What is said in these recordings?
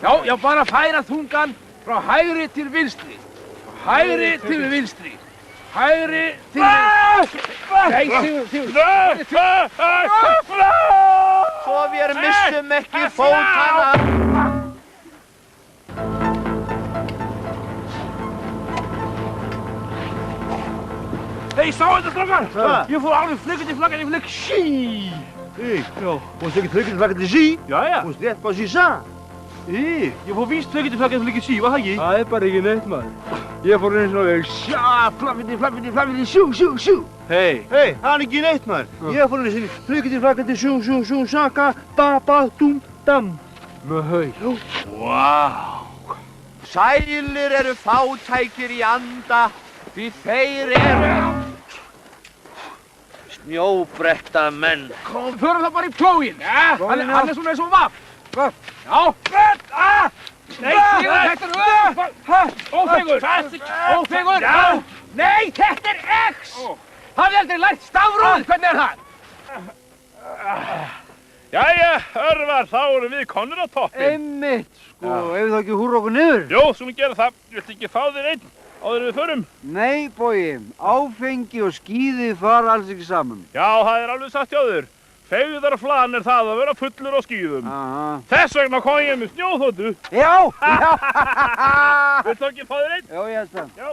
Já, bara færa þungan frá hægri til vinstri. Hægri til vinstri. Hægri til vinstri. Nei, Sigur. Svo við missum ekki fótana. Hei, sá þetta strákar? Ég fór alveg flikkandi flikk, sí! Já, fórstu ekki flikkandi sí? Já. Fórstu rétt bara sí sá? Ég fór víst flikkandi flikk, sí, var það ekki? Það bara ekki neitt, maður. Ég fór eins og veg, Sjá, flaffindi, sjú! Hei, það er ekki neitt, maður. Ég fór eins og flikkandi, sjú, saka, ba, dum, dam. Með haug. Vá! Sælir eru fátækir í anda, því þeir eru snjóbretta menn. Förum það bara í plóginn, hann er svona eins og vaff. Já, nei, Sigur, þetta er Ófeigur. Nei, þetta er X. Hafið aldrei lært stafróð, hvernig er það? Jæja, Örvar, þá erum við komnir á toppinn. Einmitt, sko, ef við þá ekki húrra okkur niður? Jó, skulum gera það. Viltu ekki fá þér einn áður en við förum? Nei, Bogi, áfengi og skíði fara alls ekki saman. Já, það er alveg satt hjá þér. Feigðarflan er það að vera fullur á skíðum. Aha. Þess vegna kom ég með snjóþotu. Já! Viltu ekki fá þér einn? Já, ég held það. Já.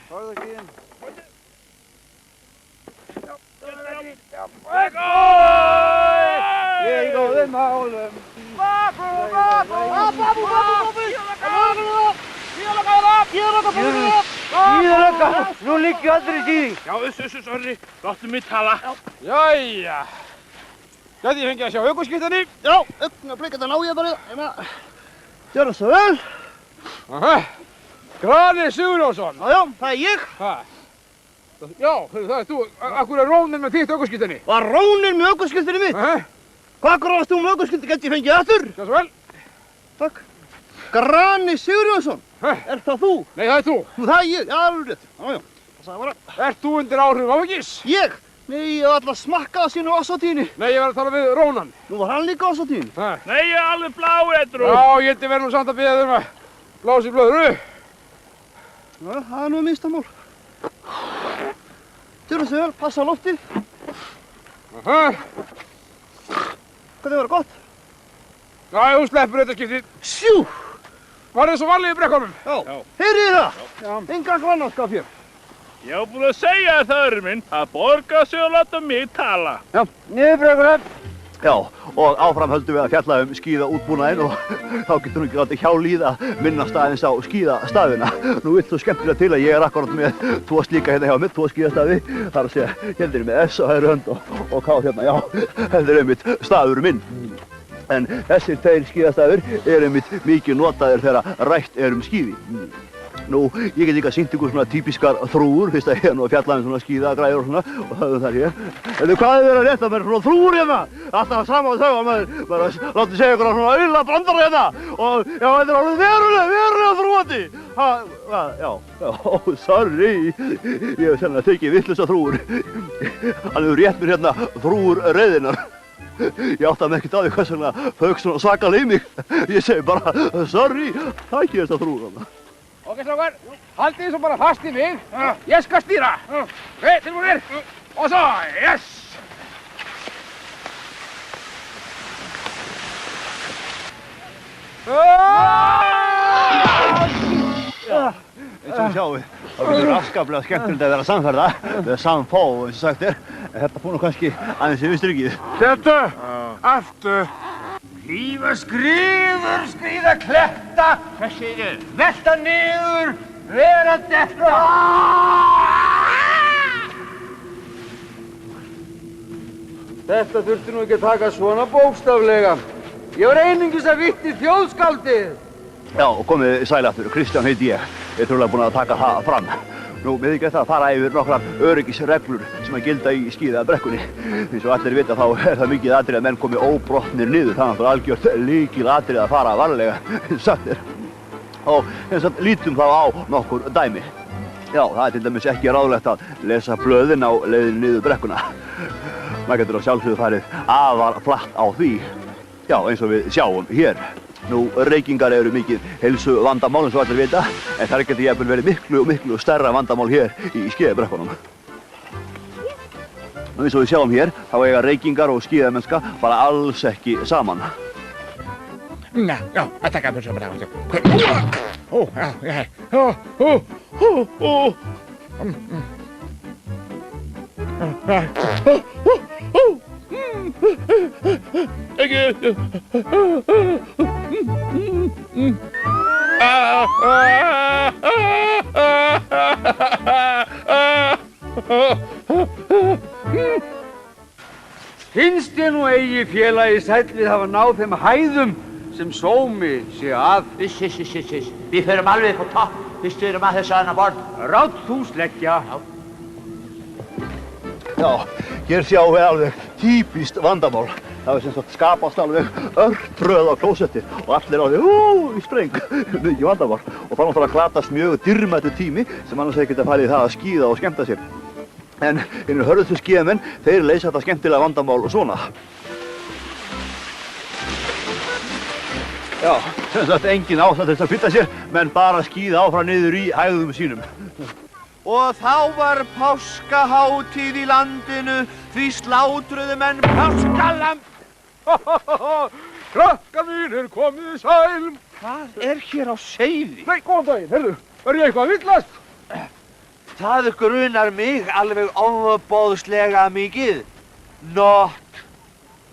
Fáðu það skíðin. Ég er í góðum málum. Skíðalögga, nú liggju allir í skíði. Já, sorry. Láttu mig tala. Jæja. Gæti ég fengið að sjá ökuskírteinið? Já, augnablik, þetta ná ég bara. Ég meina, gjörðu svo vel. Grani Sigurjónsson. Já, það er ég. Já, það er þú. Akkur er rónin með þitt ökuskírteini? Var rónin með ökuskírteinið mitt? Hvað varst þú með ökuskírteinið? Gæti ég fengið aftur? Já, svo vel. Takk. Grani Sigurjónsson. Er það þú? Nei, það er þú. Það er ég, já, alveg rétt. Já. Það sagði bara. Ert þú undir áhrifum áfengis? Ég? Nei, ég var alltaf smakkað sínu ásatíðinni. Nei, ég var að tala við Rónan. Nú var hann líka ásatíðin. Nei, ég er alveg bláedrú. Já, ég held ég verð nú samt að biðja þér að blása í blöðru. Já, það er nú minnsta mál. Gjörðu svo vel, passa á loftið. Hvernig var það gott? Já, þú sleppur þetta skiptið. Sjú! Var þið svo vanlega í brekkunum? Já. Heyrið það? Já. Engan grannaskap hér. Ég hef búin að segja þér það, Örn minn, að borga sig og láta mig tala. Já, niður brekkunum. Já, og áfram höldum við að fjalla skíðaútbúnaðinn og þá getur nú ekki látið hjá líða minnast aðeins á skíðastafina. Nú vilt þú skemmtilega til að ég er akkurat með tvo slíka hérna hjá mér, tvo skíðastafi. Það er að segja, hérna er með S á hægri hönd og K hérna, já, þetta er einmitt stafur minn. En þessir tveir skíðastafir eru einmitt mikið notaðir þegar rætt er skíði. Nú, ég get líka sýnt ykkur svona típiskar þrúgur, fyrst að ég er nú að fjalla svona skíðagræður og svona, og það er þar hér. En hvað er verið að rétta með svona þrúgur hérna? Alltaf sama á þau að maður láti segja ykkur á svona auðla brandara hérna. Og já, þetta er alveg verulega þrúgandi. Já, sorry. Ég hef sennilega tekið vitlausa þrúgur. Hann hefur rétt mér hérna þrúgur reiðinnar. Ég átti að með ekkert á því hvers vegna fauk svona svakalega í mig. Ég segi bara, sorry, takk ég þessa þrúgur. Ok, strákar, haldið þið svo bara fast í mig. Ég skal stýra. Ok, tilbúinir. Og svo, yes! Eins og við sjáum, það verður afskaplega skemmtilegt að vera samferða, eða samfó eins og sagt er. En þetta fór nú kannski aðeins í vinstrikið. Þetta, aftur. Hlífa skriður, skríða kletta, þessir velta niður, vera detta. Þetta þurfti nú ekki að taka svona bókstaflega. Ég var einungis að vitni þjóðskáldið. Já, og komið sæl aftur, Kristján heiti ég. Ég er trúlega búinn að taka það fram. Nú, við ekki eftir að fara yfir nokkrar öryggisreglur sem að gilda í skíðabrekkunni. Eins og allir vita þá er það mikið atriði að menn komi óbrotnir niður. Það er náttúrulega algjört lykilatriði að fara varlega, sagt er. Og eins og lítum þá á nokkur dæmi. Já, það er til dæmis ekki ráðlegt að lesa blöðin á leiðinni niður brekkuna. Maður getur á sjálfsögðu farið afar flatt á því. Já, eins og við sjáum hér. Nú, reykingar eru mikið heilsu vandamál eins og allir vita, en þær geti jafnvel verið miklu stærra vandamál hér í skíðabrekkunum. Nú eins og við sjáum hér, þá eiga reykingar og skíðamennska bara alls ekki saman. Já, þetta gæti svo bara. Finnst þér nú eigi félagi sæll við hafa náð þeim hæðum sem sómi sé að? Viss. Við förum alveg upp á topp, fyrst við erum að þessu annar borð. Ráðhús leggja. Já, hér sjáum við alveg típist vandamál. Það er sem sagt skapast alveg örtröð á klósetti og allir alveg í spreng, mikið vandamál. Og þá náttúrulega glatast mjög dýrmætur tími sem annars hefði getað farið í það að skíða og skemmta sér. En hinir hörðustu skíðamenn, þeir leysa þetta skemmtilega vandamál svona. Já, sem sagt engin ástæða til þess að fylla sér, menn bara skíða áfram niður í hæðum sínum. Og þá var páskahátíð í landinu, því slátruðu menn páskalamb. Krakkar mínir, komið sæl. Hvað er hér á seyði? Nei, góðan daginn, heyrðu, er ég eitthvað að villast? Það grunar mig alveg ofboðslega mikið. Nótt.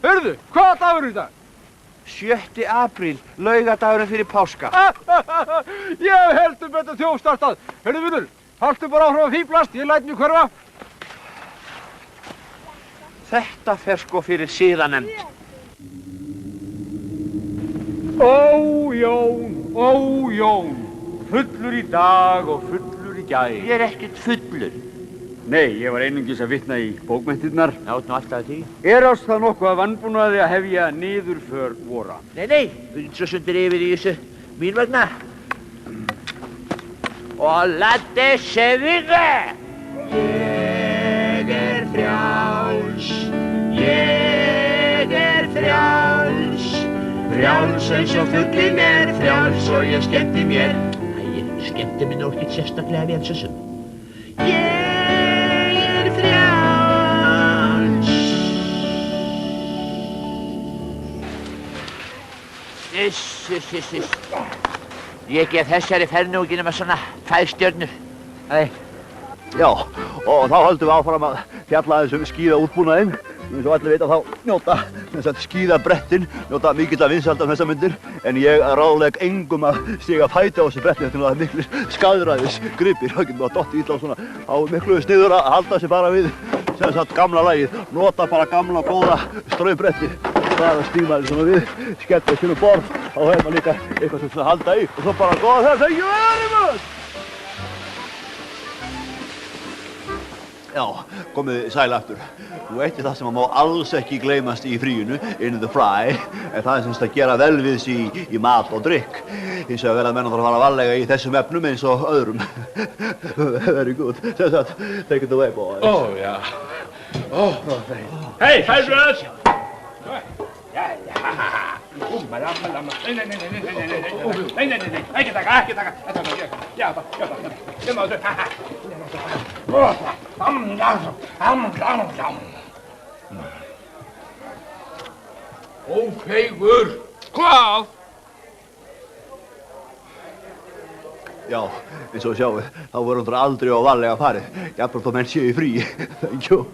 Heyrðu, hvaða dagur er í dag? 7. apríl, laugadagurinn fyrir páska. Ég heldur betur þjófstartað. Heyrðu vinur, haltu bara áfram að fíblast, ég læt mjög hverfa. Þetta fer sko fyrir siðanefnd. Ó Jón, fullur í dag og fullur í gær. Ég er ekkert fullur. Nei, ég var einungis að vitna í bókmenntirnar. Já, nú alltaf því. Er ást það nokkuð að vannbúnaði að hefja niðurför vora? Nei, hundsasundir yfir í þessu, mín vegna. Og laddi sefiða. Ég er frjáls, frjáls eins og fuglinn er frjáls og ég skemmti mér. Æ, ég skemmti mér nú ekkert sérstaklega vel svo sem. Ég er frjáls. Iss. Ég gef þessari ferð nú ekki nema svona 5 stjörnur. Já, og þá höldum við áfram að fjalla aðeins skíðaútbúnaðinn. Eins og allir vita þá njóta þess að skíðabrettin njóta mikilla vinsælda þessar myndir, en ég ráðlegg engum að stiga fæti á þessu bretti, þetta er það miklir skaðræðis gripir. Það getur bara dottið illa á svona á miklu sniður að halda sig bara við sem sagt gamla lagið, nota bara gamla góða straubretti. Bara stíma þessu svona við, skella sér borð, þá hefur maður líka eitthvað sem að halda í og svo bara góða það, thank you very much! Já, komið sæl aftur. Nú eitt er það sem má alls ekki gleymast í fríinu, in the fry, en það er semst að gera vel við sig í mat og drykk. Hins vegar verða menn að fara varlega í þessum efnum eins og öðrum. Very good. Sem sagt, take it away, boys. Já. Hey, Fæsröðs! Nei, ekki taka. Já, Ófeigur. Hvað? Já, eins og við sjáum, þá voru aldrei á varlega farið. Jafnvel þó menn séu í frí. Thank you.